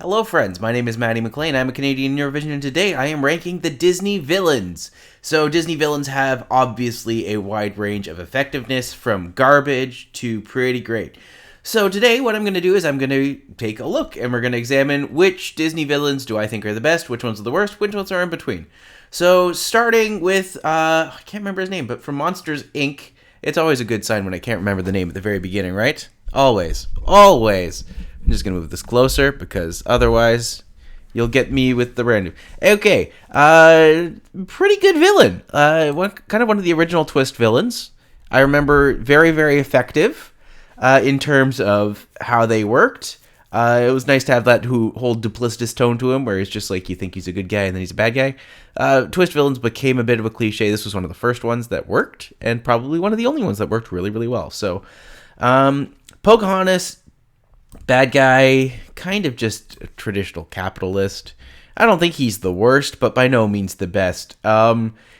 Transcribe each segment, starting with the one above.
Hello friends, my name is Matti McLean. I'm a Canadian Eurovision, and today I am ranking the Disney villains. So Disney villains have obviously a wide range of effectiveness, from garbage to pretty great. So today what I'm going to do is I'm going to take a look and we're going to examine which Disney villains do I think are the best, which ones are the worst, which ones are in between. So starting with, I can't remember his name, but from Monsters, Inc., it's always a good sign when I can't remember the name at the very beginning, right? Always. I'm just going to move this closer because otherwise you'll get me with the random. Okay, pretty good villain. Kind of one of the original Twist villains. I remember very, very effective in terms of how they worked. It was nice to have that whole duplicitous tone to him where it's just like you think he's a good guy and then he's a bad guy. Twist villains became a bit of a cliche. This was one of the first ones that worked and probably one of the only ones that worked really, really well. So, Pocahontas, bad guy, kind of just a traditional capitalist. I don't think he's the worst, but by no means the best.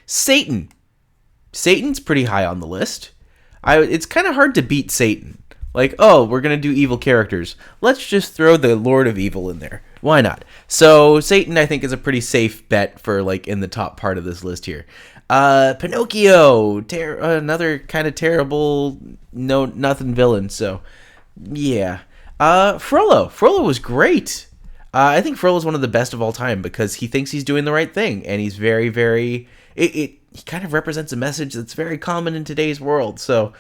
Satan. Satan's pretty high on the list. It's kind of hard to beat Satan. Like, oh, we're going to do evil characters. Let's just throw the Lord of Evil in there. Why not? So Satan, I think, is a pretty safe bet for, like, in the top part of this list here. Pinocchio. Another kind of terrible, nothing villain. So, yeah. Frollo was great. I think Frollo's one of the best of all time because he thinks he's doing the right thing, and he's very, very. He kind of represents a message that's very common in today's world. So,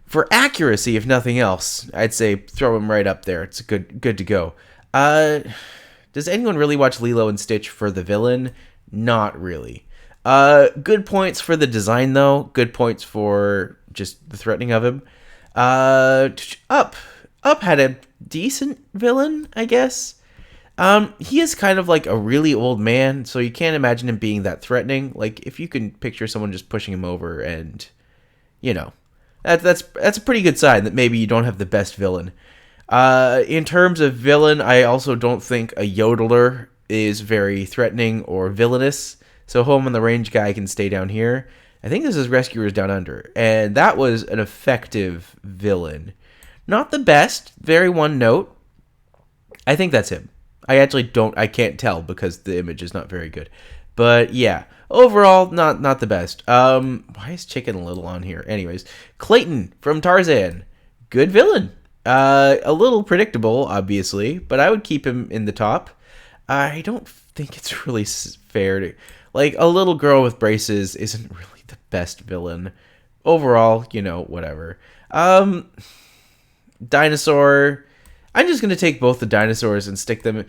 for accuracy, if nothing else, I'd say throw him right up there. It's good to go. Does anyone really watch Lilo and Stitch for the villain? Not really. Good points for the design, though. Good points for just the threatening of him. Up had a decent villain, I guess. He is kind of like a really old man, so you can't imagine him being that threatening. Like, if you can picture someone just pushing him over and, that's a pretty good sign that maybe you don't have the best villain. In terms of villain, I also don't think a yodeler is very threatening or villainous, so Home on the Range guy can stay down here. I think this is Rescuers Down Under, and that was an effective villain. Not the best, very one note. I think that's him. I can't tell because the image is not very good. But yeah, overall, not the best. Why is Chicken Little on here? Anyways, Clayton from Tarzan. Good villain. A little predictable, obviously, but I would keep him in the top. I don't think it's really fair to... Like, a little girl with braces isn't really the best villain. Overall, whatever. Dinosaur. I'm just going to take both the dinosaurs and stick them...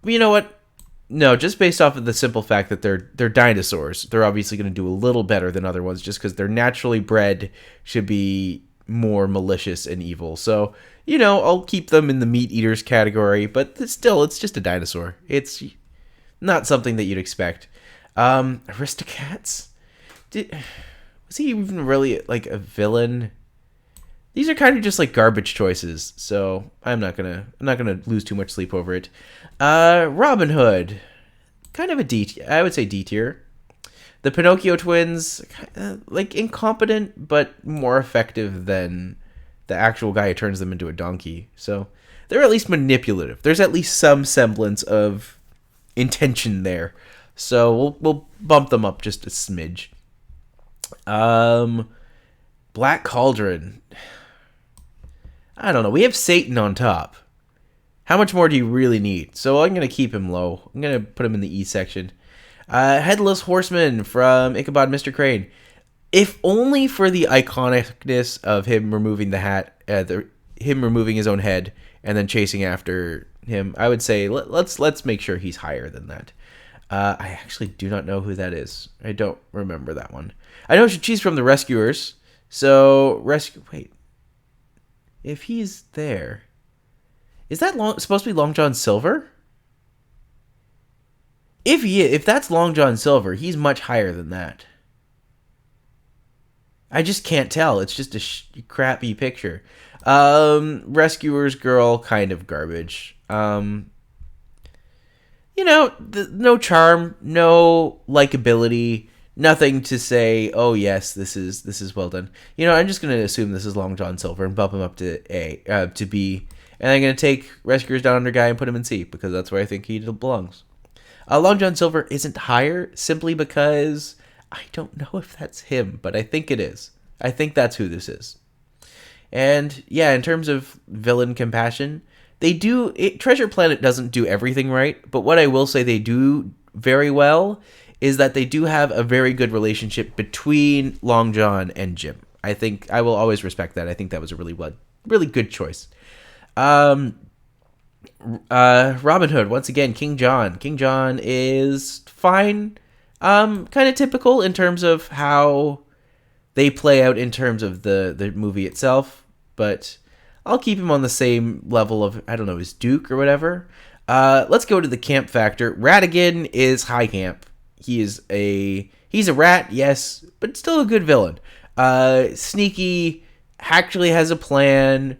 You know what? No, just based off of the simple fact that they're dinosaurs, they're obviously going to do a little better than other ones just because they're naturally bred should be more malicious and evil. So, I'll keep them in the meat eaters category, but still, it's just a dinosaur. It's not something that you'd expect. Aristocats? Was he even really, like, a villain? These are kind of just like garbage choices, so I'm not gonna lose too much sleep over it. Robin Hood, kind of a D. I would say D tier. The Pinocchio twins, like incompetent but more effective than the actual guy who turns them into a donkey. So they're at least manipulative. There's at least some semblance of intention there. So we'll bump them up just a smidge. Black Cauldron. I don't know. We have Satan on top. How much more do you really need? So I'm going to keep him low. I'm going to put him in the E section. Headless Horseman from Ichabod Mr. Crane. If only for the iconicness of him removing the hat, him removing his own head, and then chasing after him, I would say let's make sure he's higher than that. I actually do not know who that is. I don't remember that one. I know she's from the Rescuers. So, wait. If he's there, is that supposed to be Long John Silver? If that's Long John Silver, he's much higher than that. I just can't tell. It's just a crappy picture. Rescuers girl, kind of garbage. No charm, no likability. Nothing to say, oh yes, this is well done. I'm just gonna assume this is Long John Silver and bump him up to B. And I'm going to take Rescuers Down Under guy and put him in C because that's where I think he belongs. Long John Silver isn't higher simply because I don't know if that's him, but I think it is. I think that's who this is. And yeah, in terms of villain compassion, Treasure Planet doesn't do everything right, but what I will say they do very well is that they do have a very good relationship between Long John and Jim. I think I will always respect that. I think that was a really good choice. Robin Hood, once again, King John. King John is fine. Kind of typical in terms of how they play out in terms of the movie itself, but I'll keep him on the same level of, I don't know, his Duke or whatever. Let's go to the camp factor. Ratigan is high camp. He's a rat, yes, but still a good villain. Sneaky, actually has a plan,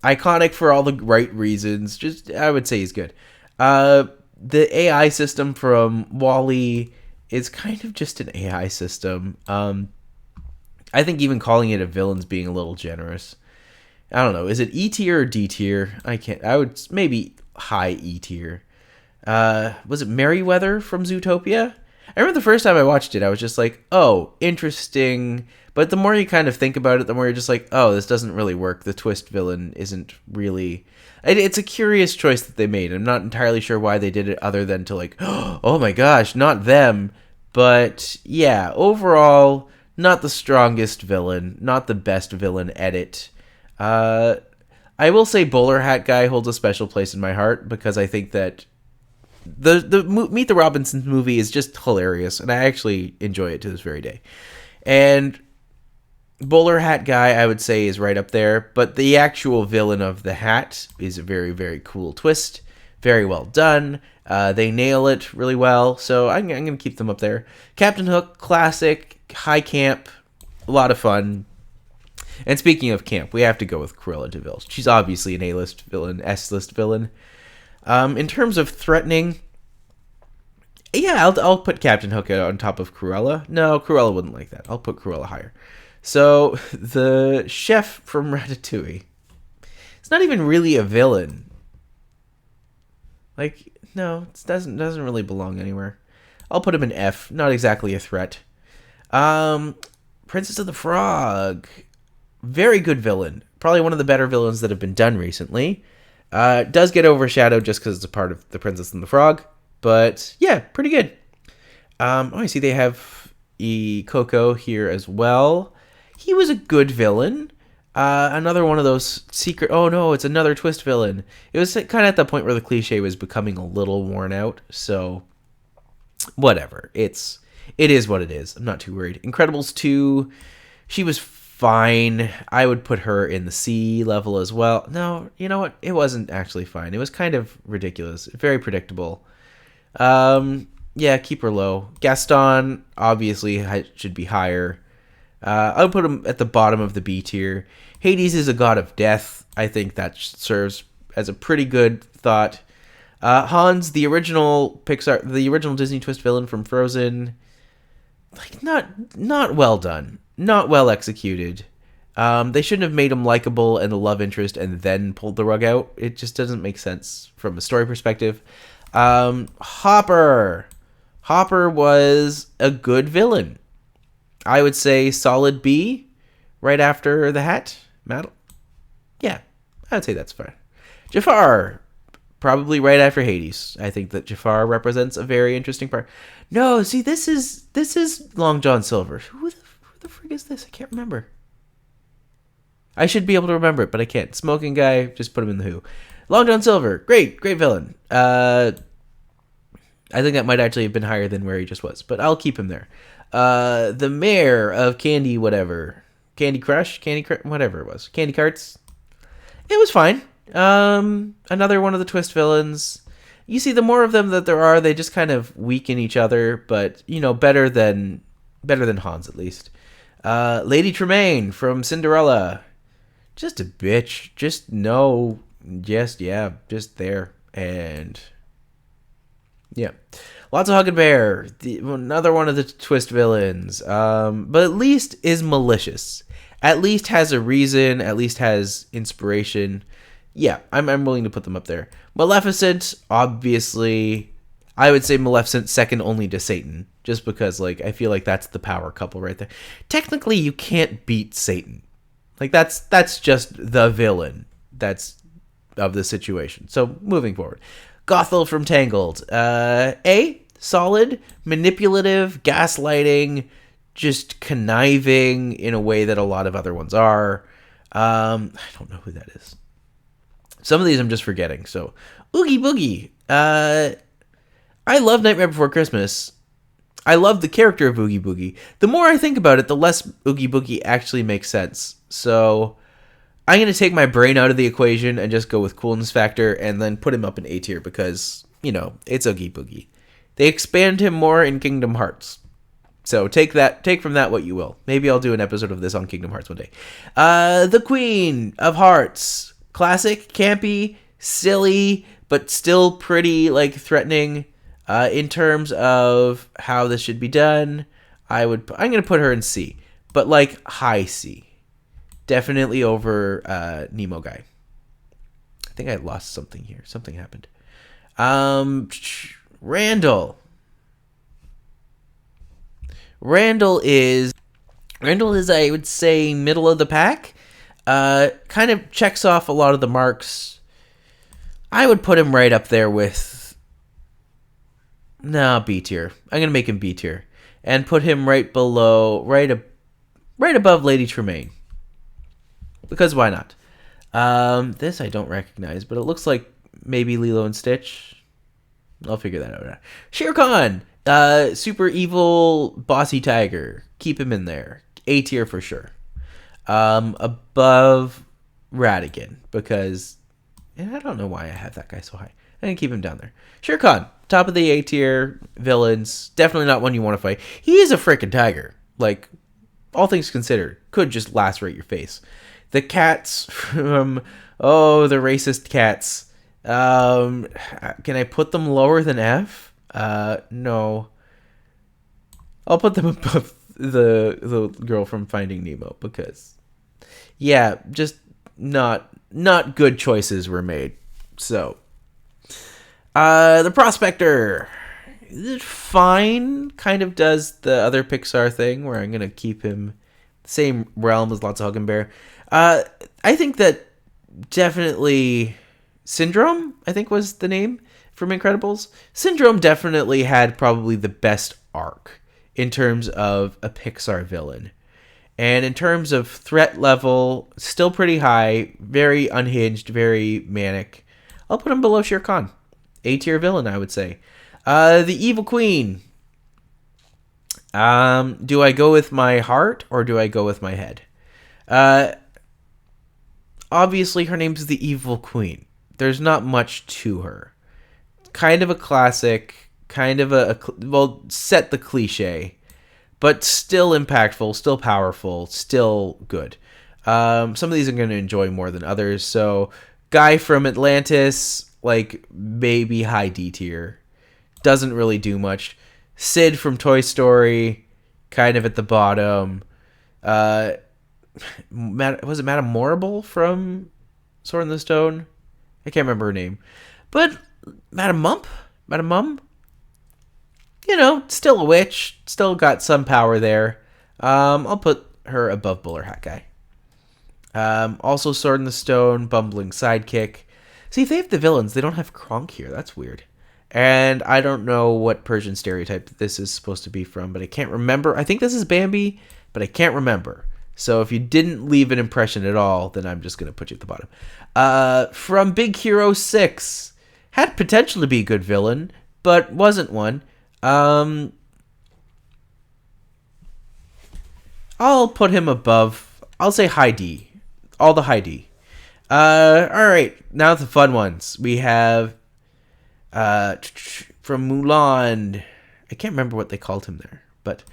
iconic for all the right reasons. Just, I would say he's good. The AI system from WALL-E is kind of just an AI system. I think even calling it a villain's being a little generous. I don't know. Is it E tier or D tier? I would maybe high E tier. Was it Merryweather from Zootopia? I remember the first time I watched it, I was just like, oh, interesting. But the more you kind of think about it, the more you're just like, oh, this doesn't really work. The twist villain isn't really... It's a curious choice that they made. I'm not entirely sure why they did it other than to like, oh my gosh, not them. But yeah, overall, not the strongest villain, not the best villain edit. I will say Bowler Hat Guy holds a special place in my heart because I think that the Meet the Robinsons movie is just hilarious, and I actually enjoy it to this very day. And Bowler Hat Guy, I would say, is right up there, but the actual villain of the hat is a very, very cool twist. Very well done. They nail it really well, so I'm going to keep them up there. Captain Hook, classic, high camp, a lot of fun. And speaking of camp, we have to go with Cruella de Vil. She's obviously an A-list villain, S-list villain. In terms of threatening, yeah, I'll put Captain Hook on top of Cruella. No, Cruella wouldn't like that. I'll put Cruella higher. So, the chef from Ratatouille. It's not even really a villain. Like, no, it doesn't really belong anywhere. I'll put him in F. Not exactly a threat. Princess of the Frog. Very good villain. Probably one of the better villains that have been done recently. Does get overshadowed just because it's a part of The Princess and the Frog. But, yeah, pretty good. I see they have Coco here as well. He was a good villain. Another one of those secret... Oh, no, it's another twist villain. It was kind of at the point where the cliche was becoming a little worn out. So, whatever. It is what it is. I'm not too worried. Incredibles 2, she was fine. I would put her in the C level as well. No, you know what? It wasn't actually fine. It was kind of ridiculous. Very predictable. Yeah, keep her low. Gaston, obviously, should be higher. I would put him at the bottom of the B tier. Hades is a god of death. I think that serves as a pretty good thought. Hans, the original Disney twist villain from Frozen, like not well done, not well executed. They shouldn't have made him likable and the love interest and then pulled the rug out. It just doesn't make sense from a story perspective. Hopper was a good villain. I would say solid B, right after the hat. Yeah, I would say that's fair. Jafar, probably right after Hades. I think that Jafar represents a very interesting part. No, see, this is Long John Silver. Who the frig is this? I can't remember. I should be able to remember it, but I can't. Smoking guy, just put him in the Who. Long John Silver, great villain. I think that might actually have been higher than where he just was, but I'll keep him there. The mayor of Candy Crush, whatever it was. Candy Carts. It was fine. Another one of the twist villains. You see, the more of them that there are, they just kind of weaken each other, but, better than Hans, at least. Lady Tremaine from Cinderella. Just a bitch. Just there. And, yeah. Lots of Hug and Bear, another one of the twist villains, but at least is malicious. At least has a reason, at least has inspiration. yeah, I'm willing to put them up there. Maleficent, obviously, I would say Maleficent second only to Satan, just because like I feel like that's the power couple right there. Technically, you can't beat Satan. Like that's just the villain that's of the situation. So moving forward, Gothel from Tangled, solid, manipulative, gaslighting, just conniving in a way that a lot of other ones are. I don't know who that is. Some of these I'm just forgetting. So, Oogie Boogie. I love Nightmare Before Christmas. I love the character of Oogie Boogie. The more I think about it, the less Oogie Boogie actually makes sense. So, I'm going to take my brain out of the equation and just go with coolness factor and then put him up in A tier because, it's Oogie Boogie. They expand him more in Kingdom Hearts. So take from that what you will. Maybe I'll do an episode of this on Kingdom Hearts one day. The Queen of Hearts. Classic, campy, silly, but still pretty, like, threatening. In terms of how this should be done, I'm going to put her in C. But, like, high C. Definitely over Nemo guy. I think I lost something here. Something happened. Randall. Randall is, I would say, middle of the pack. Kind of checks off a lot of the marks. I would put him right up there with... B tier. I'm going to make him B tier. And put him right below, right above Lady Tremaine. Because why not? This I don't recognize, but it looks like maybe Lilo and Stitch. I'll figure that out. Shere Khan. Super evil, bossy tiger. Keep him in there. A tier for sure. Above Ratigan, because I don't know why I have that guy so high. I'm going to keep him down there. Shere Khan, top of the A tier, villains. Definitely not one you want to fight. He is a freaking tiger. Like, all things considered, could just lacerate your face. The cats from, the racist cats. Can I put them lower than F? No. I'll put them above the girl from Finding Nemo because, yeah, just not good choices were made. So, the Prospector, fine, kind of does the other Pixar thing where I'm gonna keep him the same realm as Lots of Hug and Bear. I think that definitely Syndrome, I think was the name from Incredibles. Syndrome definitely had probably the best arc in terms of a Pixar villain. And in terms of threat level, still pretty high, very unhinged, very manic. I'll put him below Shere Khan. A-tier villain, I would say. The Evil Queen. Do I go with my heart or do I go with my head? Obviously, her name's the Evil Queen. There's not much to her. Kind of a classic, kind of set the cliche, but still impactful, still powerful, still good. Some of these I'm going to enjoy more than others. So, guy from Atlantis, like maybe high D tier. Doesn't really do much. Sid from Toy Story, kind of at the bottom. Was it Madame Morrible from Sword in the Stone? I can't remember her name. But Madame Mum? Still a witch. Still got some power there. I'll put her above Bowler Hat Guy. Also Sword in the Stone, bumbling sidekick. See, if they have the villains, they don't have Kronk here. That's weird. And I don't know what Persian stereotype this is supposed to be from, but I can't remember. I think this is Bambi, but I can't remember. So if you didn't leave an impression at all, then I'm just going to put you at the bottom. From Big Hero 6. Had potential to be a good villain, but wasn't one. I'll put him above. I'll say high D. All the high D. Alright, now the fun ones. We have from Mulan. I can't remember what they called him there, but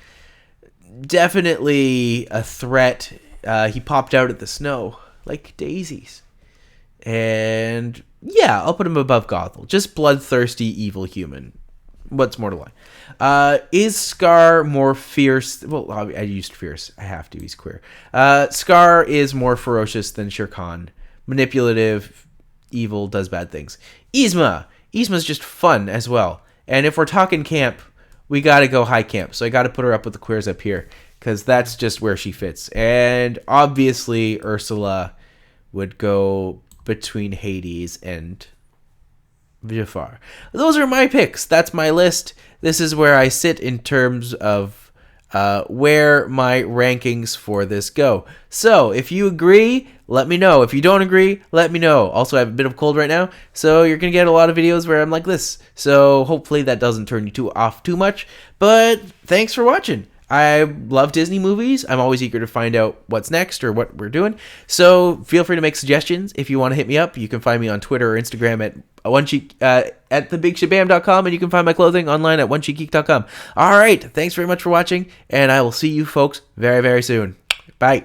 definitely a threat. He popped out at the snow like daisies. And yeah, I'll put him above Gothel. Just bloodthirsty, evil human. What's more to lie? Is Scar more fierce? Well, I used fierce. I have to. He's queer. Scar is more ferocious than Shere Khan. Manipulative. evil, does bad things. Yzma's just fun as well. And if we're talking camp, we gotta go high camp. So I gotta put her up with the queers up here, because that's just where she fits. And obviously Ursula would go between Hades and Jafar. Those are my picks. That's my list. This is where I sit in terms of where my rankings for this go. So if you agree, let me know. If you don't agree, let me know. Also, I have a bit of a cold right now, so you're going to get a lot of videos where I'm like this. So hopefully that doesn't turn you off too much. But thanks for watching. I love Disney movies. I'm always eager to find out what's next or what we're doing. So feel free to make suggestions. If you want to hit me up, you can find me on Twitter or Instagram at at thebigshabam.com, and you can find my clothing online at onecheekgeek.com. All right. Thanks very much for watching, and I will see you folks very, very soon. Bye.